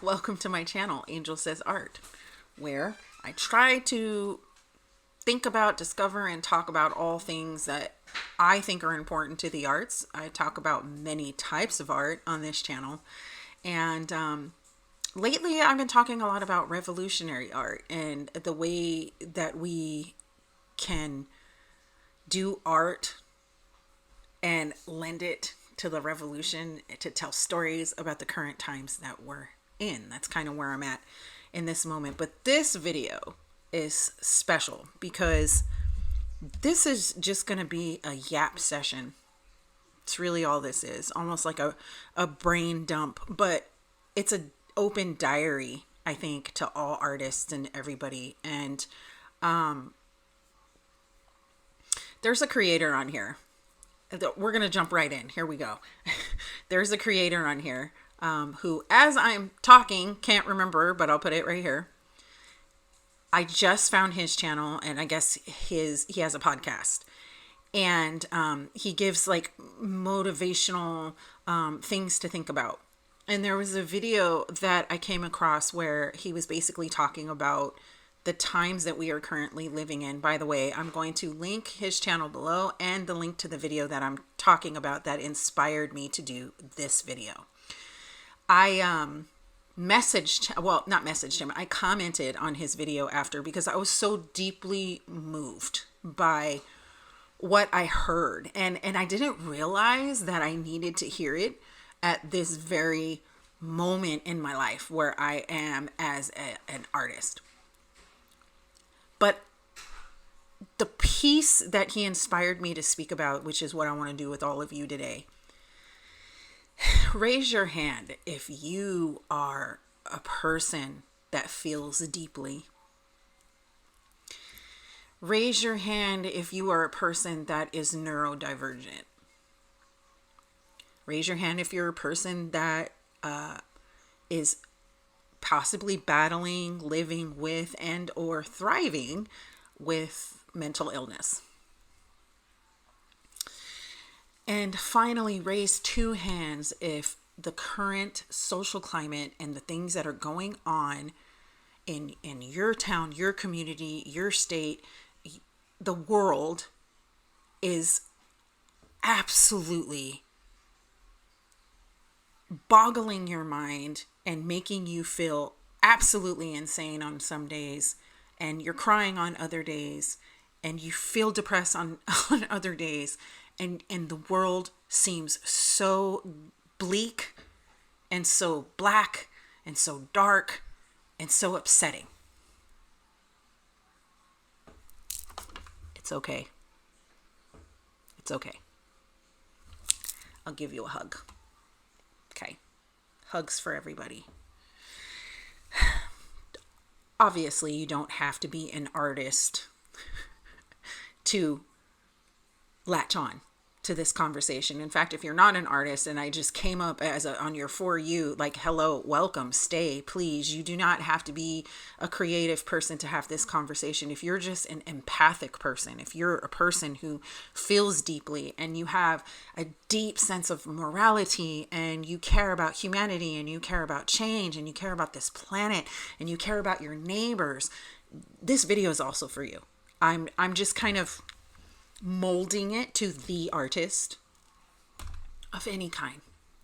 Welcome to my channel, Angel Says Art, where I try to think about, discover, and talk about all things that I think are important to the arts. I talk about many types of art on this channel. And lately, I've been talking a lot about revolutionary art and the way that we can do art and lend it to the revolution to tell stories about the current times that we're in. That's kind of where I'm at in this moment. But this video is special because this is just going to be a yap session. It's really all this is, almost like a brain dump, but it's an open diary, I think, to all artists and everybody. And there's a creator on here. We're going to jump right in. Here we go. There's a creator on here who, as I'm talking, can't remember, but I'll put it right here. I just found his channel, and I guess he has a podcast. And he gives like motivational things to think about. And there was a video that I came across where he was basically talking about the times that we are currently living in. By the way, I'm going to link his channel below and the link to the video that I'm talking about that inspired me to do this video. I not messaged him, I commented on his video after because I was so deeply moved by what I heard. And I didn't realize that I needed to hear it at this very moment in my life where I am as an artist. But the piece that he inspired me to speak about, which is what I want to do with all of you today, raise your hand if you are a person that feels deeply. Raise your hand if you are a person that is neurodivergent. Raise your hand if you're a person that is possibly battling, living with, and or thriving with mental illness. And finally, raise two hands if the current social climate and the things that are going on in your town, your community, your state, the world is absolutely boggling your mind and making you feel absolutely insane on some days, and you're crying on other days, and you feel depressed on other days, and the world seems so bleak and so black and so dark and so upsetting. It's okay. It's okay. I'll give you a hug. Okay. Hugs for everybody. Obviously, you don't have to be an artist to latch on to this conversation. In fact, if you're not an artist and I just came up as on your For You, like, hello, welcome, stay, please. You do not have to be a creative person to have this conversation. If you're just an empathic person, if you're a person who feels deeply and you have a deep sense of morality and you care about humanity and you care about change and you care about this planet and you care about your neighbors, this video is also for you. I'm just kind of molding it to the artist of any kind.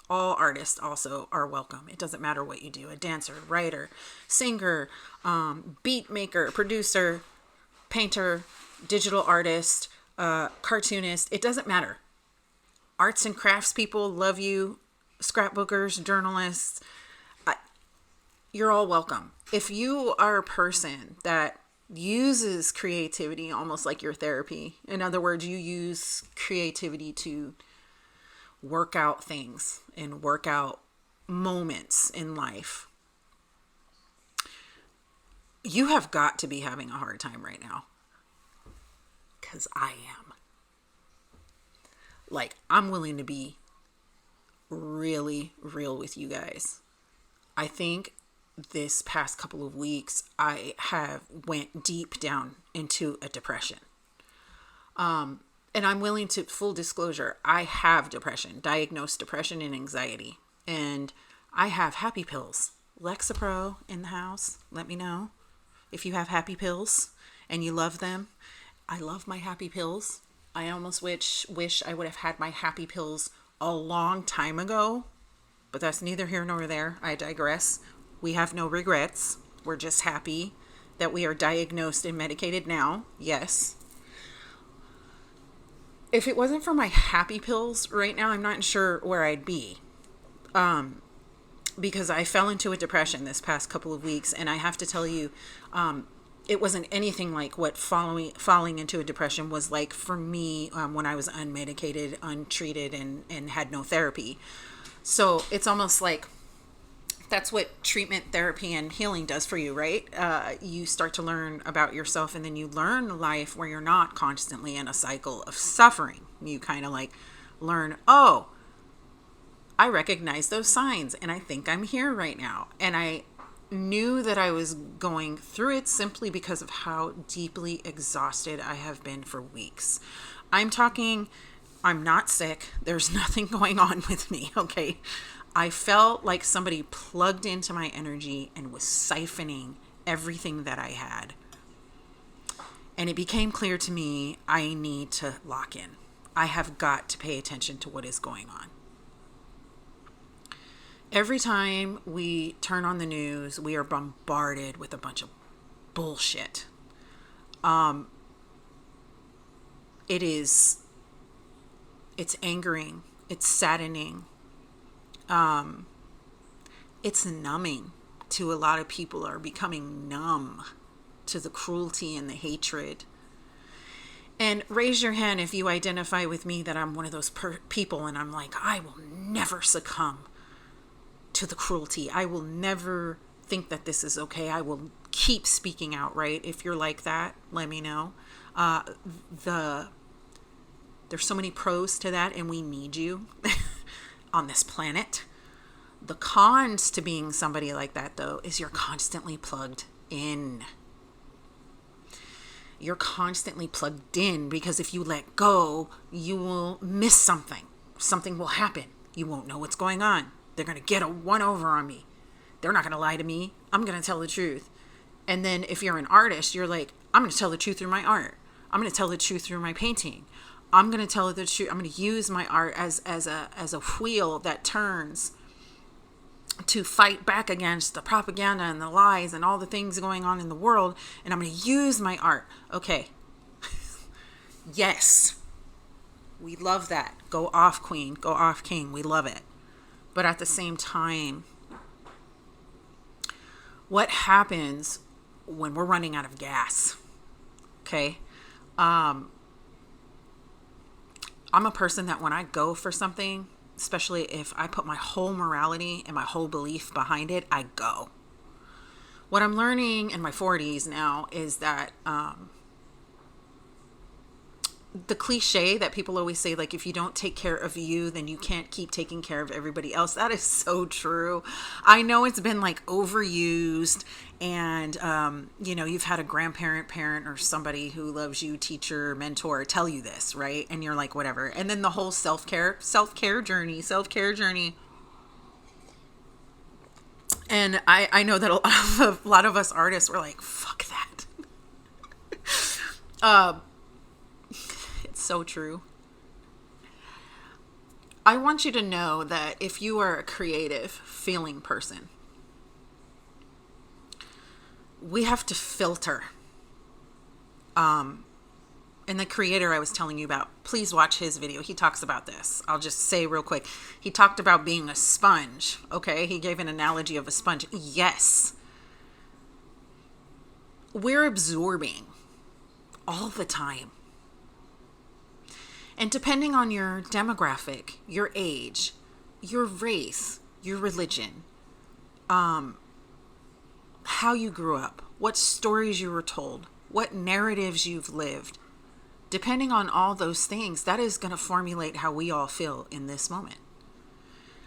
All artists also are welcome. It doesn't matter what you do. A dancer, writer, singer, beat maker, producer, painter, digital artist, cartoonist. It doesn't matter. Arts and crafts people love you. Scrapbookers, journalists. You're all welcome. If you are a person that uses creativity almost like your therapy. In other words, you use creativity to work out things and work out moments in life. You have got to be having a hard time right now. Because I am. Like, I'm willing to be really real with you guys. I think this past couple of weeks, I have went deep down into a depression. And I'm willing to, full disclosure, I have depression, diagnosed depression and anxiety. And I have happy pills Lexapro in the house. Let me know if you have happy pills and you love them. I love my happy pills. I almost wish I would have had my happy pills a long time ago, but that's neither here nor there. I digress. We have no regrets. We're just happy that we are diagnosed and medicated now. Yes. If it wasn't for my happy pills right now, I'm not sure where I'd be. Because I fell into a depression this past couple of weeks, and I have to tell you, it wasn't anything like what falling into a depression was like for me when I was unmedicated, untreated, and had no therapy. So it's almost like that's what treatment, therapy, and healing does for you, right? You start to learn about yourself, and then you learn life where you're not constantly in a cycle of suffering. You kind of like learn, oh, I recognize those signs, and I think I'm here right now. And I knew that I was going through it simply because of how deeply exhausted I have been for weeks. I'm not sick. There's nothing going on with me, okay? I felt like somebody plugged into my energy and was siphoning everything that I had. And it became clear to me I need to lock in. I have got to pay attention to what is going on. Every time we turn on the news, we are bombarded with a bunch of bullshit. It's angering. It's saddening. It's numbing to a lot of people are becoming numb to the cruelty and the hatred. And raise your hand if you identify with me that I'm one of those people and I'm like, I will never succumb to the cruelty. I will never think that this is okay. I will keep speaking out, right? If you're like that, let me know. There's so many pros to that, and we need you on this planet. The cons to being somebody like that, though, is you're constantly plugged in. You're constantly plugged in because if you let go, you will miss something. Something will happen. You won't know what's going on. They're going to get a one-over on me. They're not going to lie to me. I'm going to tell the truth. And then if you're an artist, you're like, I'm going to tell the truth through my art. I'm going to tell the truth through my painting. I'm going to tell the truth. I'm going to use my art as a wheel that turns to fight back against the propaganda and the lies and all the things going on in the world. And I'm going to use my art. Okay. Yes. We love that. Go off, queen. Go off, king. We love it. But at the same time, what happens when we're running out of gas? Okay. I'm a person that when I go for something, especially if I put my whole morality and my whole belief behind it, I go. What I'm learning in my 40s now is that the cliche that people always say, like, if you don't take care of you, then you can't keep taking care of everybody else. That is so true. I know it's been like overused and, you've had a grandparent, parent, or somebody who loves you, teacher, mentor, tell you this, right? And you're like, whatever. And then the whole self-care journey. And I know that a lot of us artists were like, fuck that. So true. I want you to know that if you are a creative, feeling person, we have to filter. And the creator I was telling you about, please watch his video. He talks about this. I'll just say real quick. He talked about being a sponge. Okay. He gave an analogy of a sponge. Yes. We're absorbing all the time. And depending on your demographic, your age, your race, your religion, how you grew up, what stories you were told, what narratives you've lived, depending on all those things, that is going to formulate how we all feel in this moment.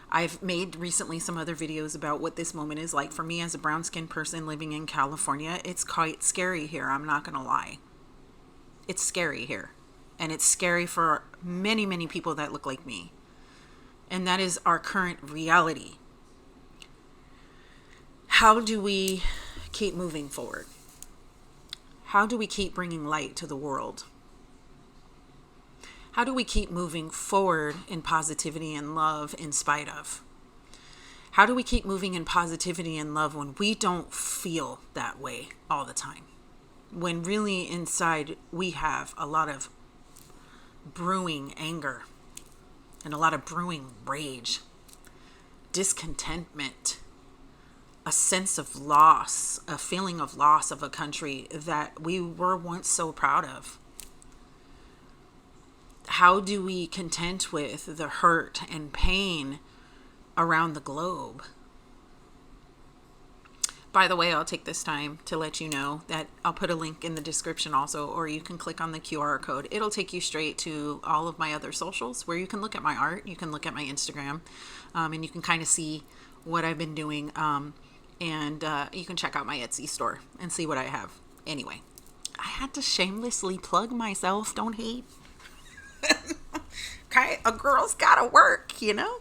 I've made recently some other videos about what this moment is like for me as a brown-skinned person living in California. It's quite scary here. I'm not going to lie. It's scary here. And it's scary for many, many people that look like me. And that is our current reality. How do we keep moving forward? How do we keep bringing light to the world? How do we keep moving forward in positivity and love in spite of? How do we keep moving in positivity and love when we don't feel that way all the time? When really inside we have a lot of brewing anger and a lot of brewing rage, discontentment, a sense of loss, a feeling of loss of a country that we were once so proud of. How do we contend with the hurt and pain around the globe? By the way, I'll take this time to let you know that I'll put a link in the description also, or you can click on the QR code. It'll take you straight to all of my other socials where you can look at my art, you can look at my Instagram, and you can kind of see what I've been doing. And you can check out my Etsy store and see what I have. Anyway, I had to shamelessly plug myself. Don't hate. Okay, a girl's gotta work, you know?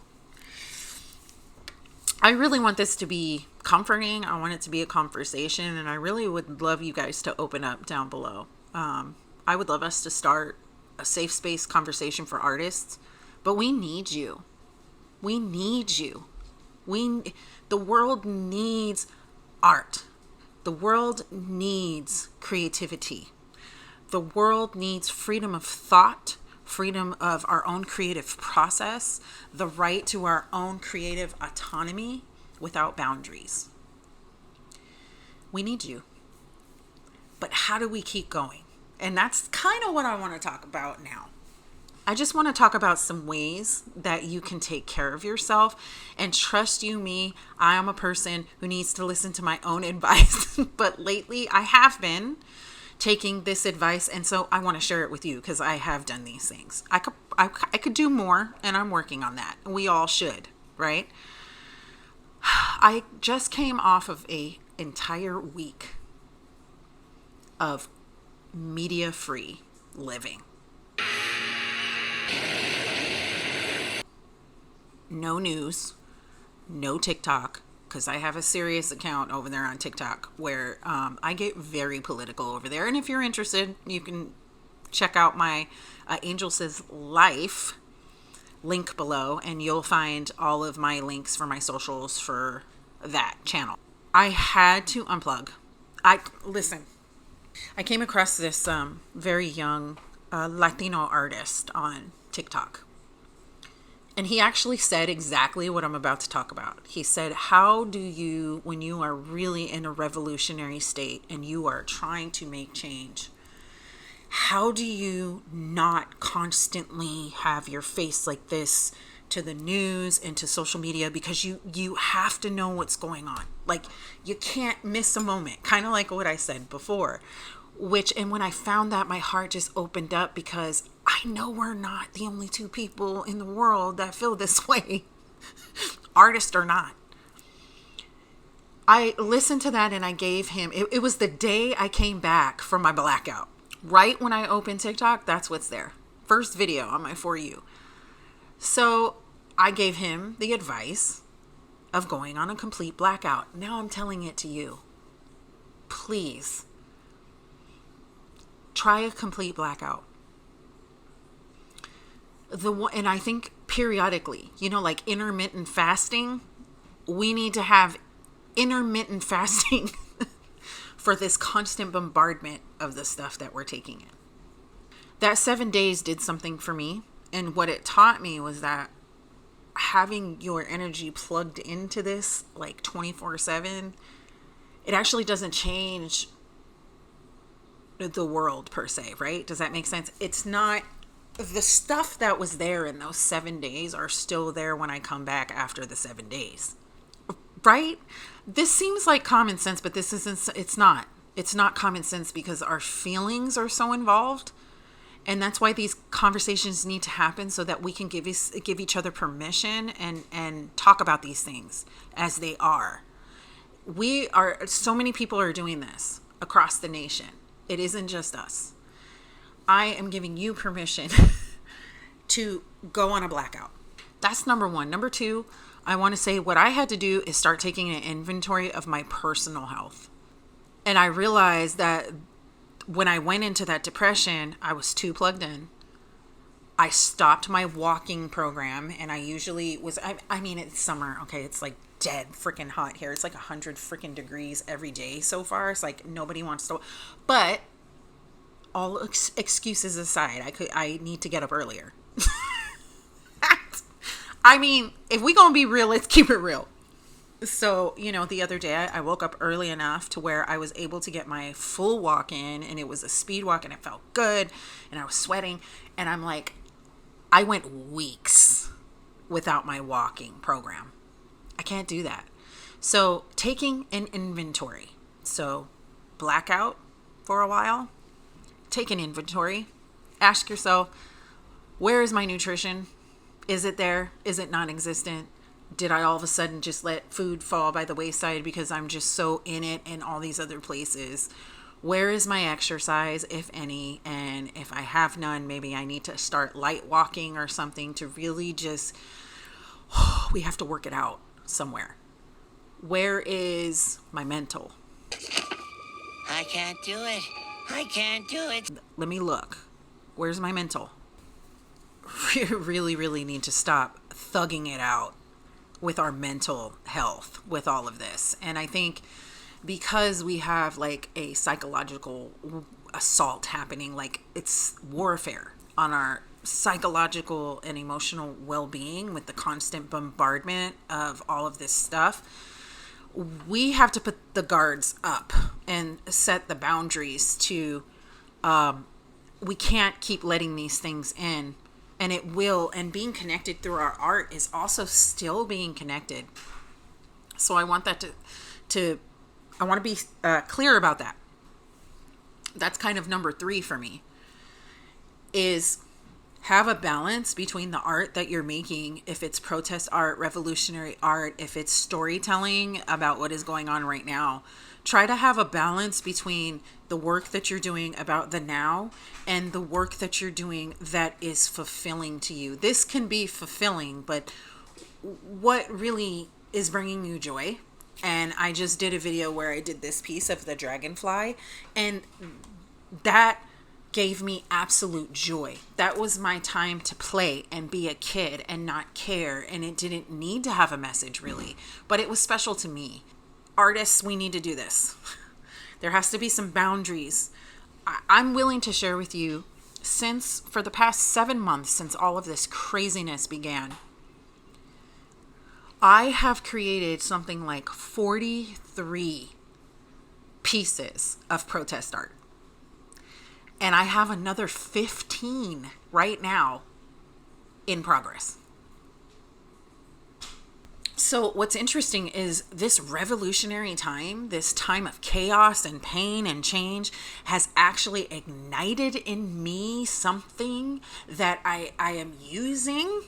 I really want this to be comforting. I want it to be a conversation, and I really would love you guys to open up down below. I would love us to start a safe space conversation for artists, but we need you. We need you. The world needs art. The world needs creativity. The world needs freedom of thought, freedom of our own creative process, the right to our own creative autonomy without boundaries. We need you. But how do we keep going? And that's kind of what I want to talk about now. I just want to talk about some ways that you can take care of yourself. And trust you me, I am a person who needs to listen to my own advice. But lately I have been taking this advice, and so I want to share it with you because I have done these things. I could do more, and I'm working on that. We all should, right? I just came off of an entire week of media-free living. No news, no TikTok, because I have a serious account over there on TikTok where I get very political over there. And if you're interested, you can check out my Angel Says Life link below, and you'll find all of my links for my socials for that channel. I had to unplug. Listen, I came across this very young Latino artist on TikTok. And he actually said exactly what I'm about to talk about. He said, how do you, when you are really in a revolutionary state and you are trying to make change, how do you not constantly have your face like this to the news and to social media? Because you have to know what's going on. Like, you can't miss a moment. Kind of like what I said before. And when I found that, my heart just opened up, because I know we're not the only two people in the world that feel this way, artist or not. I listened to that and I gave him, it was the day I came back from my blackout. Right when I opened TikTok, that's what's there. First video on my For You. So I gave him the advice of going on a complete blackout. Now I'm telling it to you. Please try a complete blackout. And I think periodically, like intermittent fasting, we need to have intermittent fasting for this constant bombardment of the stuff that we're taking in. That 7 days did something for me. And what it taught me was that having your energy plugged into this like 24/7, it actually doesn't change the world per se, right? Does that make sense? It's not, the stuff that was there in those 7 days are still there when I come back after the 7 days, right? This seems like common sense, but it's not common sense, because our feelings are so involved. And that's why these conversations need to happen, so that we can give each other permission and talk about these things as they are. So many people are doing this across the nation. It isn't just us. I am giving you permission to go on a blackout. That's number one. Number two, I want to say what I had to do is start taking an inventory of my personal health. And I realized that when I went into that depression, I was too plugged in. I stopped my walking program, and I usually was, I mean, it's summer, okay? It's like dead freaking hot here. It's like 100 freaking degrees every day so far. It's like nobody wants to, but all excuses aside, I need to get up earlier. I mean, if we gonna be real, let's keep it real. So, the other day I woke up early enough to where I was able to get my full walk in, and it was a speed walk, and it felt good, and I was sweating, and I'm like, I went weeks without my walking program. I can't do that. So taking an inventory. So blackout for a while, take an inventory, ask yourself, where is my nutrition? Is it there? Is it non-existent? Did I all of a sudden just let food fall by the wayside because I'm just so in it in all these other places? Where is my exercise, if any? And if I have none, maybe I need to start light walking or something to really just, we have to work it out somewhere. Where is my mental? I can't do it. I can't do it. Let me look. Where's my mental? We really, really need to stop thugging it out with our mental health with all of this. And I think because we have like a psychological assault happening, like it's warfare on our psychological and emotional well-being with the constant bombardment of all of this stuff, we have to put the guards up and set the boundaries to, we can't keep letting these things in. And it will, and being connected through our art is also still being connected. So I want that I want to be clear about that. That's kind of number 3 for me, is have a balance between the art that you're making. If it's protest art, revolutionary art, if it's storytelling about what is going on right now, try to have a balance between the work that you're doing about the now and the work that you're doing that is fulfilling to you. This can be fulfilling, but what really is bringing you joy? And I just did a video where I did this piece of the dragonfly, and that gave me absolute joy. That was my time to play and be a kid and not care. And it didn't need to have a message really, but it was special to me. Artists, we need to do this. There has to be some boundaries. I'm willing to share with you, for the past 7 months, since all of this craziness began, I have created something like 43 pieces of protest art. And I have another 15 right now in progress. So what's interesting is this revolutionary time, this time of chaos and pain and change, has actually ignited in me something that I am using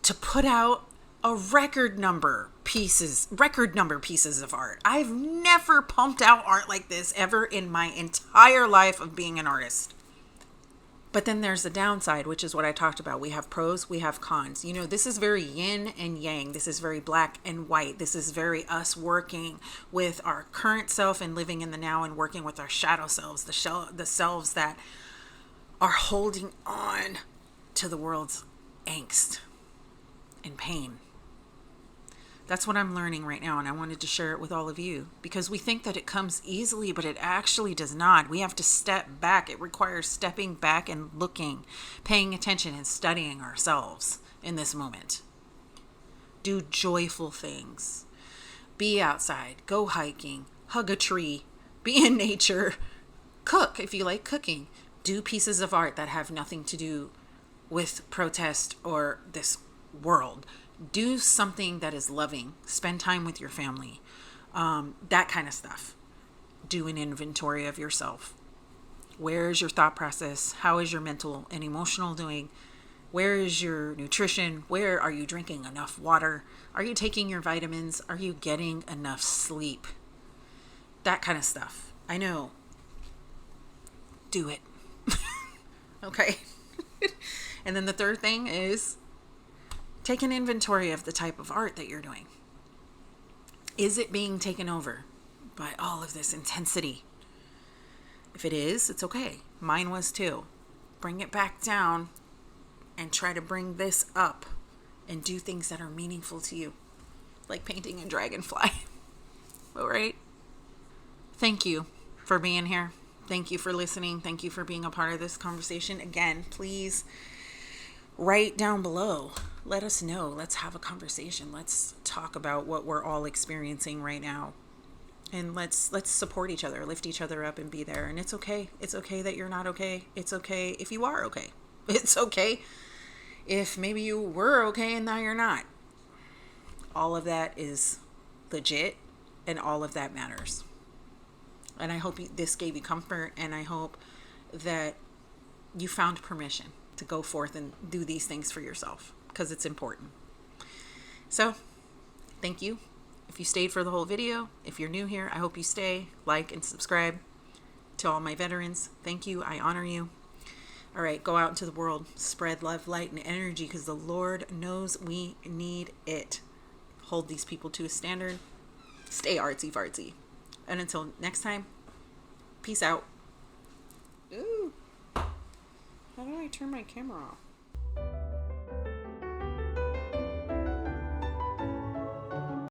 to put out a record number pieces of art. I've never pumped out art like this ever in my entire life of being an artist. But then there's the downside, which is what I talked about. We have pros, we have cons. This is very yin and yang. This is very black and white. This is very us working with our current self and living in the now, and working with our shadow selves, the selves that are holding on to the world's angst and pain. That's what I'm learning right now, and I wanted to share it with all of you, because we think that it comes easily, but it actually does not. We have to step back. It requires stepping back and looking, paying attention, and studying ourselves in this moment. Do joyful things. Be outside. Go hiking. Hug a tree. Be in nature. Cook if you like cooking. Do pieces of art that have nothing to do with protest or this world. Do something that is loving. Spend time with your family. That kind of stuff. Do an inventory of yourself. Where is your thought process? How is your mental and emotional doing? Where is your nutrition? Where are you drinking enough water? Are you taking your vitamins? Are you getting enough sleep? That kind of stuff. I know. Do it. Okay. And then the third thing is Take an inventory of the type of art that you're doing. Is it being taken over by all of this intensity? If it is, it's okay. Mine was too. Bring it back down and try to bring this up and do things that are meaningful to you, like painting a dragonfly. All right? Thank you for being here. Thank you for listening. Thank you for being a part of this conversation. Again, please write down below. Let us know. Let's have a conversation. Let's talk about what we're all experiencing right now. And let's support each other, lift each other up, and be there. And it's okay. It's okay that you're not okay. It's okay if you are okay. It's okay if maybe you were okay and now you're not. All of that is legit, and all of that matters. And I hope this gave you comfort, and I hope that you found permission to go forth and do these things for yourself, because it's important. So, thank you. If you stayed for the whole video, if you're new here, I hope you stay, like, and subscribe. To all my veterans, thank you. I honor you. All right, go out into the world, spread love, light, and energy, because the Lord knows we need it. Hold these people to a standard. Stay artsy fartsy. And until next time, peace out. Ooh. How do I turn my camera off?